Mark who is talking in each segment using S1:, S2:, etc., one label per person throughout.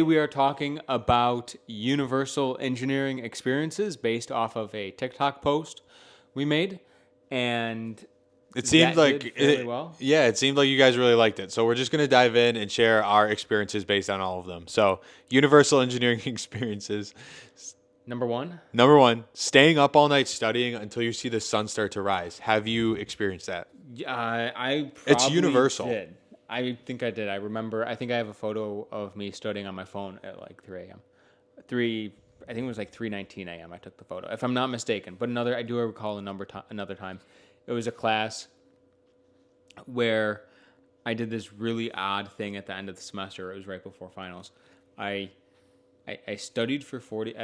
S1: We are talking about universal engineering experiences based off of a TikTok post we made, and
S2: It seemed
S1: that
S2: like
S1: did fairly well.
S2: yeah, it seemed like you guys really liked it. So we're just gonna dive in and share our experiences based on all of them. So universal engineering experiences.
S1: Number one,
S2: Number one, staying up all night studying until you see the sun start to rise. Have you experienced that?
S1: I
S2: It's
S1: probably
S2: universal.
S1: did. I think I did. I remember. I think I have a photo of me studying on my phone at like 3 a.m. Three. I think it was like 3:19 a.m. I took the photo, if I'm not mistaken. But I do recall another time. It was a class where I did this really odd thing at the end of the semester. It was right before finals. I I studied for 40.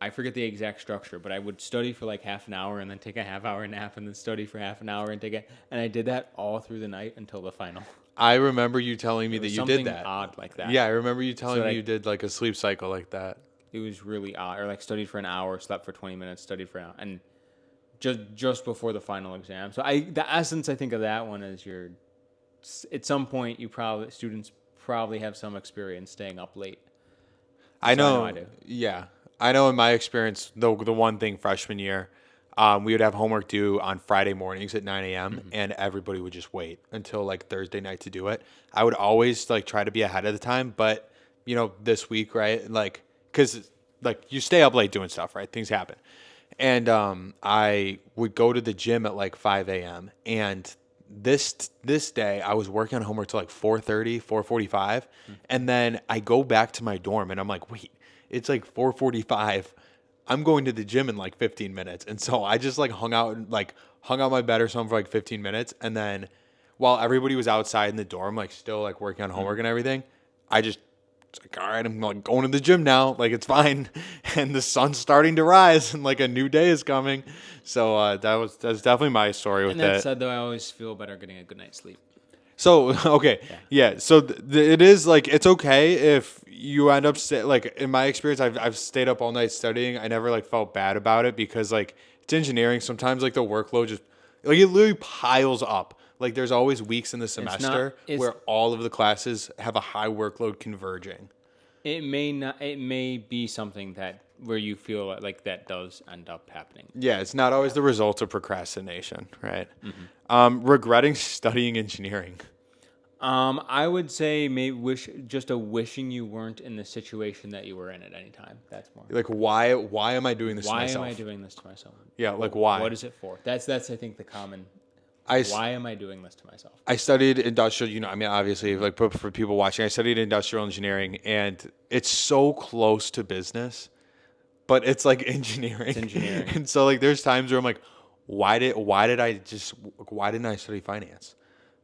S1: I forget the exact structure, but I would study for like half an hour and then take a half hour nap and then study for half an hour and and I did that all through the night until the final.
S2: I remember you telling me
S1: It
S2: that
S1: was
S2: you did
S1: something
S2: that.
S1: odd like that.
S2: Yeah, I remember you
S1: So
S2: telling me you did like a sleep cycle like that.
S1: it was really odd. Or like studied for an hour, slept for 20 minutes, studied for an hour, and just before the final exam. So the essence I think of that one is at some point students probably have some experience staying up late.
S2: I
S1: So I know I
S2: know.
S1: do.
S2: Yeah, I know. In my experience, the one thing freshman year, we would have homework due on Friday mornings at 9 a.m. and everybody would just wait until like Thursday night to do it. I would always like try to be ahead of the time, but this week, right? Like, cause like you stay up late doing stuff, right? Things happen, and I would go to the gym at like 5 a.m. and this day I was working on homework till like 4:30, 4:45, and then I go back to my dorm and I'm like, wait, it's like 4:45. I'm going to the gym in like 15 minutes. And so I just like hung out my bed or something for like 15 minutes, and then while everybody was outside in the dorm like still like working on homework and everything, I just it's like, all right, I'm like going to the gym now. Like it's fine, and the sun's starting to rise, and like a new day is coming. So that's definitely my story
S1: And
S2: with
S1: that
S2: it.
S1: said, though, I always feel better getting a good night's sleep.
S2: So okay,
S1: Yeah.
S2: yeah. So it is like it's okay if you end up like in my experience, I've stayed up all night studying. I never like felt bad about it because like it's engineering. Sometimes like the workload just like it literally piles up. Like there's always weeks in the
S1: It's not.
S2: semester
S1: It's
S2: where all of the classes have a high workload converging.
S1: It may not. It may be something that where you feel like that does end up happening.
S2: Yeah, it's not always the result of procrastination, right? Regretting studying engineering.
S1: I would say maybe wishing you weren't in the situation that you were in at any time. That's more.
S2: Like why am I doing this to
S1: Why am
S2: myself?
S1: I doing this to myself?
S2: Yeah, like why?
S1: What is it for? That's I think the common.
S2: I
S1: Why am I doing this to myself?
S2: I studied industrial, I mean, obviously, like for people watching, I studied industrial engineering, and it's so close to business, but it's like engineering.
S1: It's engineering.
S2: And so, like, there's times where I'm like, why didn't I study finance?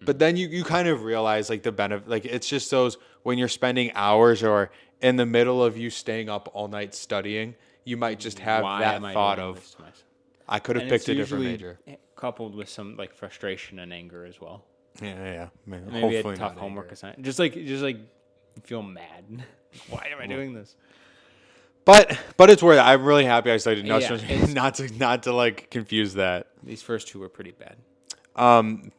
S2: But then you kind of realize, like, the benefit, like, it's just those when you're spending hours or in the middle of you staying up all night studying, you might just have
S1: Why
S2: that
S1: am I
S2: thought
S1: doing
S2: of,
S1: this to myself?
S2: I could have
S1: And it's
S2: picked a different
S1: usually
S2: major.
S1: coupled with some like frustration and anger as well.
S2: Yeah. Man,
S1: Maybe a
S2: hopefully
S1: tough
S2: not
S1: homework
S2: anger.
S1: assignment. Just like you feel mad. Why am I doing this?
S2: But it's worth it. I'm really happy I studied industrial
S1: Yeah,
S2: engineering. Not to like confuse that.
S1: These first two were pretty bad.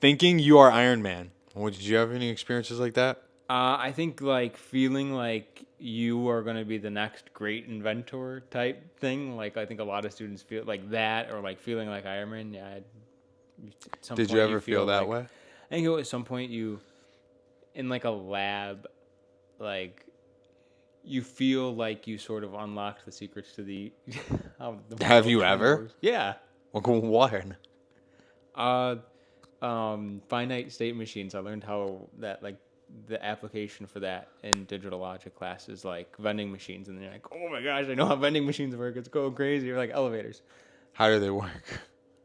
S2: Thinking you are Iron Man. Did you have any experiences like that?
S1: I think like feeling like you are going to be the next great inventor type thing. Like I think a lot of students feel like that, or like feeling like Iron Man. Yeah. At some
S2: Did you
S1: point
S2: ever feel that way?
S1: I think at some point in like a lab, like you feel like you sort of unlocked the secrets to the. How the
S2: Have
S1: world
S2: you ever?
S1: works. Yeah.
S2: Like what?
S1: Uh, finite state machines. I learned how that like the application for that in digital logic class is like vending machines, and then you're like, oh my gosh, I know how vending machines work. It's going crazy. Or like elevators.
S2: How do they work?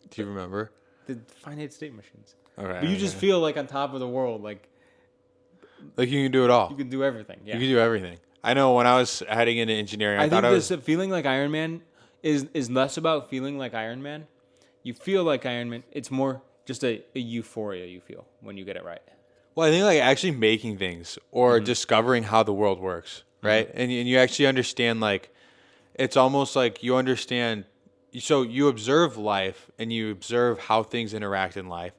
S2: Do you remember?
S1: The finite state machines.
S2: Okay.
S1: But you just feel like on top of the world, like
S2: like you can do it all.
S1: you can do everything. Yeah.
S2: You can do everything. I know when I was heading into engineering,
S1: I
S2: thought
S1: think
S2: I was.
S1: this feeling like Iron Man is less about feeling like Iron Man. You feel like Iron Man. It's more just a euphoria you feel when you get it right.
S2: Well, I think like actually making things or discovering how the world works, right? And you actually understand like it's almost like you understand. So you observe life and you observe how things interact in life,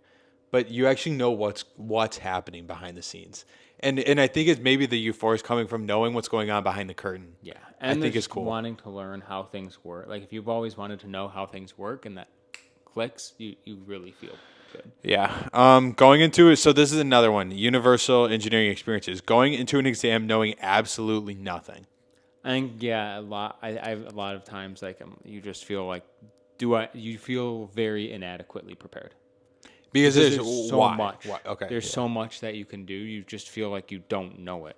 S2: but you actually know what's happening behind the scenes. And I think it's maybe the euphoria is coming from knowing what's going on behind the curtain.
S1: Yeah,
S2: I
S1: and
S2: think
S1: there's
S2: it's cool.
S1: wanting to learn how things work. Like if you've always wanted to know how things work and that clicks, you really feel good.
S2: Yeah. Going into it, so this is another one. Universal engineering experiences. Going into an exam knowing absolutely nothing.
S1: I think a lot. I a lot of times like you just feel like you feel very inadequately prepared.
S2: Because
S1: There's
S2: there's
S1: so
S2: why?
S1: much.
S2: Why? Okay.
S1: There's
S2: yeah.
S1: so much that you can do. You just feel like you don't know it.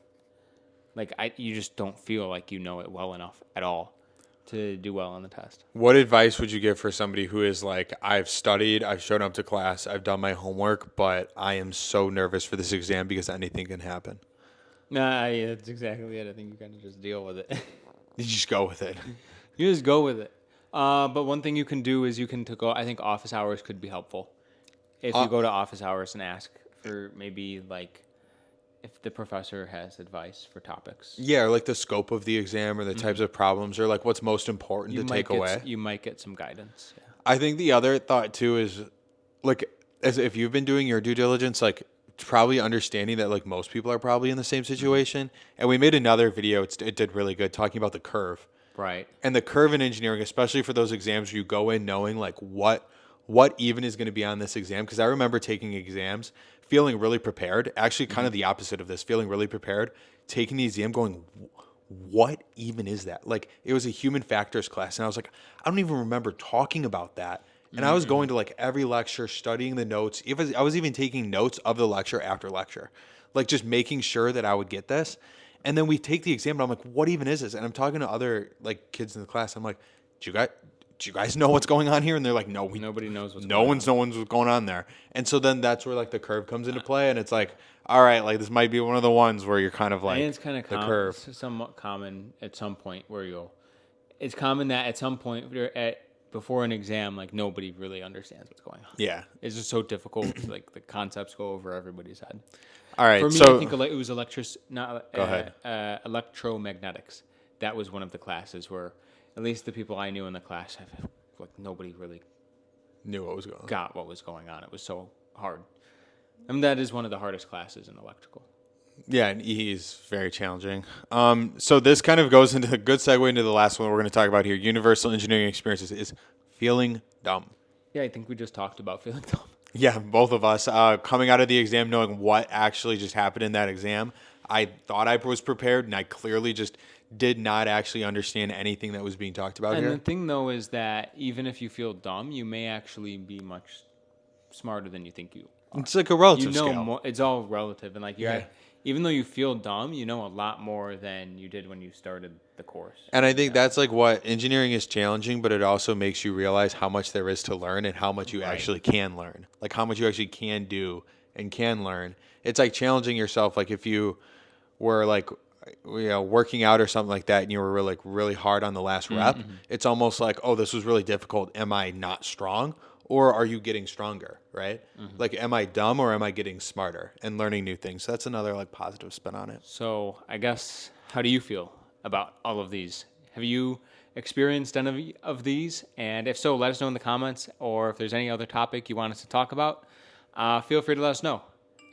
S1: Like you just don't feel like you know it well enough at all to do well on the test.
S2: What advice would you give for somebody who is like, I've studied, I've shown up to class, I've done my homework, but I am so nervous for this exam because anything can happen?
S1: Nah, yeah, that's exactly it. I think you kind of just deal with it.
S2: You just go with it.
S1: You just go with it. But one thing you can do is you can to go. I think office hours could be helpful. If you go to office hours and ask for maybe like if the professor has advice for topics,
S2: Yeah, or like the scope of the exam or the types of problems or like what's most important to take away.
S1: You might get some guidance. Yeah.
S2: I think the other thought too is like as if you've been doing your due diligence, like probably understanding that like most people are probably in the same situation. And we made another video. It did really good talking about the curve.
S1: Right.
S2: And the curve in engineering, especially for those exams where you go in knowing like what even is going to be on this exam. Because I remember taking exams, feeling really prepared. Actually, kind of the opposite of this, feeling really prepared, taking the exam, going, what even is that? Like it was a human factors class, and I was like, I don't even remember talking about that. And I was going to like every lecture, studying the notes. I was even taking notes of the lecture after lecture, like just making sure that I would get this. And then we take the exam, and I'm like, what even is this? And I'm talking to other like kids in the class. I'm like, do you guys know what's going on here? And they're like, no,
S1: Nobody knows what's
S2: no
S1: going
S2: one's what's going on there. And so then that's where like the curve comes into play, and it's like, all right, like this might be one of the ones where you're kind of like,
S1: And it's kind of
S2: the curve.
S1: somewhat common at some point where it's common that at some point before an exam, like nobody really understands what's going on.
S2: Yeah.
S1: It's just so difficult. Like the concepts go over everybody's head.
S2: All right.
S1: For me,
S2: so
S1: I think it was
S2: Go ahead.
S1: Electromagnetics. That was one of the classes where, at least the people I knew in the class, like nobody really
S2: knew what was going on.
S1: got what was going on. It was so hard. I mean, that is one of the hardest classes in electrical.
S2: Yeah, and EE is very challenging. So this kind of goes into a good segue into the last one we're going to talk about here. Universal engineering experiences is feeling dumb.
S1: Yeah, I think we just talked about feeling dumb.
S2: Yeah, both of us coming out of the exam knowing what actually just happened in that exam. I thought I was prepared, and I clearly just did not actually understand anything that was being talked about
S1: And
S2: here.
S1: the thing, though, is that even if you feel dumb, you may actually be much smarter than you think you are.
S2: It's like a relative
S1: You know
S2: scale.
S1: more. It's all relative, and like
S2: Yeah.
S1: even though you feel dumb, you know a lot more than you did when you started the course.
S2: And I think that's like what engineering is challenging, but it also makes you realize how much there is to learn and how much you actually can learn. Like how much you actually can do and can learn. It's like challenging yourself. Like if you were like, working out or something like that and you were really hard on the last rep, it's almost like, oh, this was really difficult. Am I not strong? Or are you getting stronger, right? Like, am I dumb or am I getting smarter and learning new things? So that's another like positive spin on it.
S1: So I guess, how do you feel about all of these? Have you experienced any of these? And if so, let us know in the comments. Or if there's any other topic you want us to talk about, feel free to let us know.